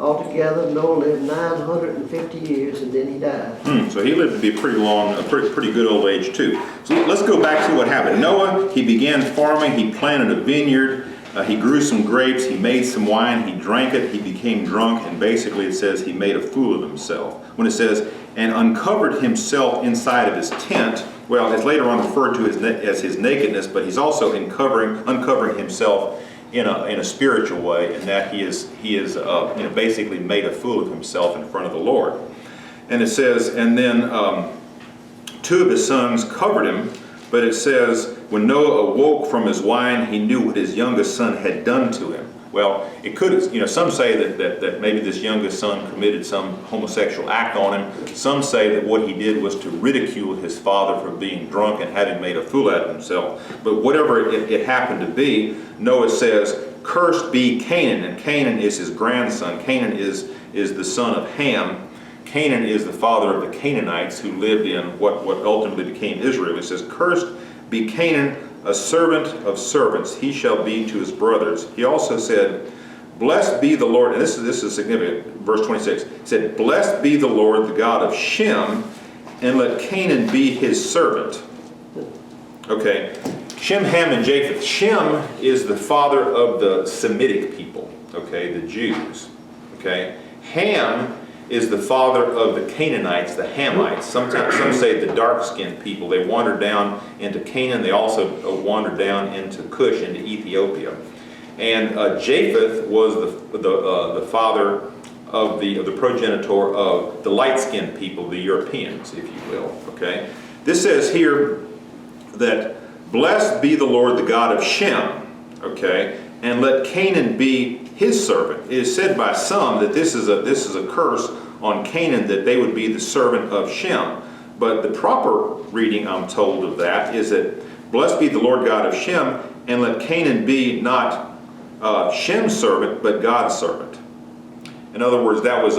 [SPEAKER 3] Altogether, Noah lived 950 years, and then he died.
[SPEAKER 1] So he lived to be a pretty good old age too. So let's go back to what happened. Noah, he began farming, he planted a vineyard, he grew some grapes, he made some wine, he drank it, he became drunk, and basically it says he made a fool of himself. When it says, and uncovered himself inside of his tent, well, it's later on referred to as his nakedness, but he's also uncovering himself in a spiritual way, in that he is basically made a fool of himself in front of the Lord. And it says, and then two of his sons covered him, but it says, when Noah awoke from his wine, he knew what his youngest son had done to him. Well, it could, some say that maybe this youngest son committed some homosexual act on him. Some say that what he did was to ridicule his father for being drunk and having made a fool out of himself. But whatever it happened to be, Noah says, "Cursed be Canaan," and Canaan is his grandson. Canaan is the son of Ham. Canaan is the father of the Canaanites who lived in what ultimately became Israel. It says, "Cursed be Canaan, a servant of servants, he shall be to his brothers." He also said, "Blessed be the Lord," and this is significant, verse 26, he said, "Blessed be the Lord, the God of Shem, and let Canaan be his servant." Okay, Shem, Ham, and Japheth. Shem is the father of the Semitic people, okay, the Jews, okay. Ham is the father of the Canaanites, the Hamites. Some say the dark-skinned people. They wandered down into Canaan. They also wandered down into Cush, into Ethiopia. And Japheth was the father of the progenitor of the light-skinned people, the Europeans, if you will. Okay. This says here that blessed be the Lord, the God of Shem. Okay, and let Canaan be his servant. It is said by some that this is a curse on Canaan, that they would be the servant of Shem. But the proper reading, I'm told, of that is that blessed be the Lord God of Shem, and let Canaan be not Shem's servant, but God's servant. In other words, that was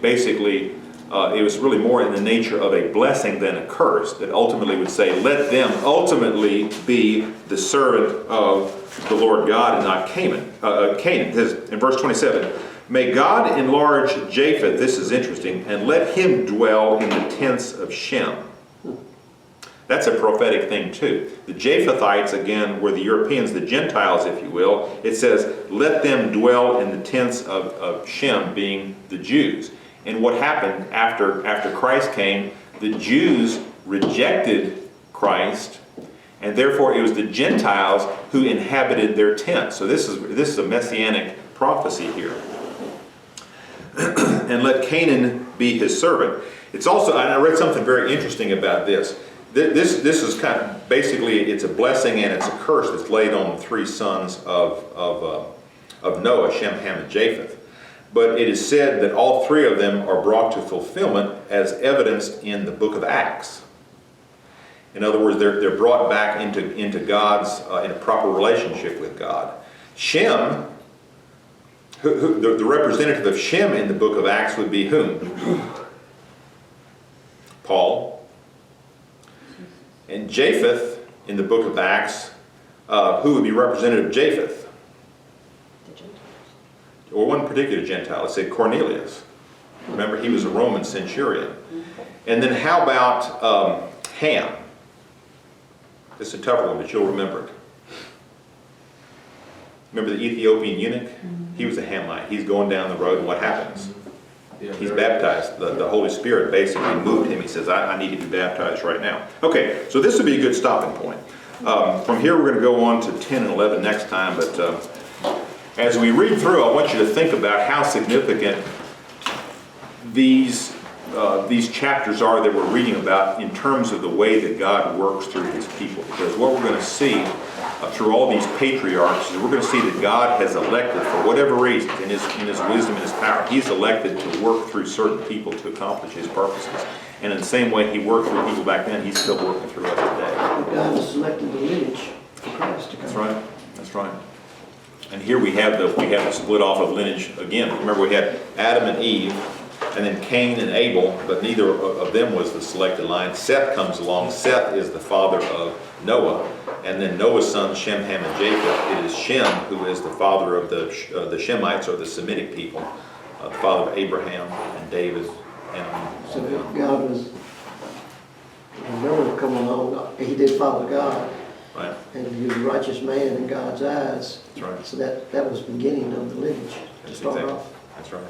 [SPEAKER 1] basically it was really more in the nature of a blessing than a curse. That ultimately would say, let them ultimately be the servant of the Lord God and not Canaan. In verse 27, may God enlarge Japheth, this is interesting, and let him dwell in the tents of Shem. That's a prophetic thing too. The Japhethites, again, were the Europeans, the Gentiles, if you will. It says, let them dwell in the tents of Shem, being the Jews. And what happened after Christ came, the Jews rejected Christ, and therefore it was the Gentiles who inhabited their tents. So this is a messianic prophecy here. And let Canaan be his servant. It's also, and I read something very interesting about this. This is kind of, basically, it's a blessing and it's a curse that's laid on the three sons of Noah, Shem, Ham, and Japheth. But it is said that all three of them are brought to fulfillment as evidenced in the book of Acts. In other words, they're brought back into God's, in a proper relationship with God. Shem, the representative of Shem in the book of Acts would be whom? Paul. And Japheth in the book of Acts, who would be representative of Japheth? Or one particular Gentile. It said Cornelius. Remember, he was a Roman centurion. And then how about Ham? This is a tougher one, but you'll remember it. Remember the Ethiopian eunuch? He was a Hamite. He's going down the road, and what happens? He's baptized. The Holy Spirit basically moved him. He says, I need to be baptized right now. Okay, so this would be a good stopping point. From here, we're going to go on to 10 and 11 next time, but as we read through, I want you to think about how significant these chapters are that we're reading about in terms of the way that God works through his people. Because what we're going to see through all these patriarchs is we're going to see that God has elected, for whatever reason, in his wisdom and his power, he's elected to work through certain people to accomplish his purposes. And in the same way he worked through people back then, he's still working through us today.
[SPEAKER 3] But God has selected the lineage for Christ to come.
[SPEAKER 1] That's right. That's right. And here we have the split off of lineage again. Remember, we had Adam and Eve, and then Cain and Abel, but neither of them was the selected line. Seth comes along. Seth is the father of Noah, and then Noah's sons, Shem, Ham, and Japheth. It is Shem who is the father of the Shemites, or the Semitic people, the father of Abraham and David.
[SPEAKER 3] So if God was, when Noah come along, he did follow God.
[SPEAKER 1] Right.
[SPEAKER 3] And he was a righteous man in God's eyes.
[SPEAKER 1] That's right.
[SPEAKER 3] So that was the beginning of the lineage to start off.
[SPEAKER 1] That's right.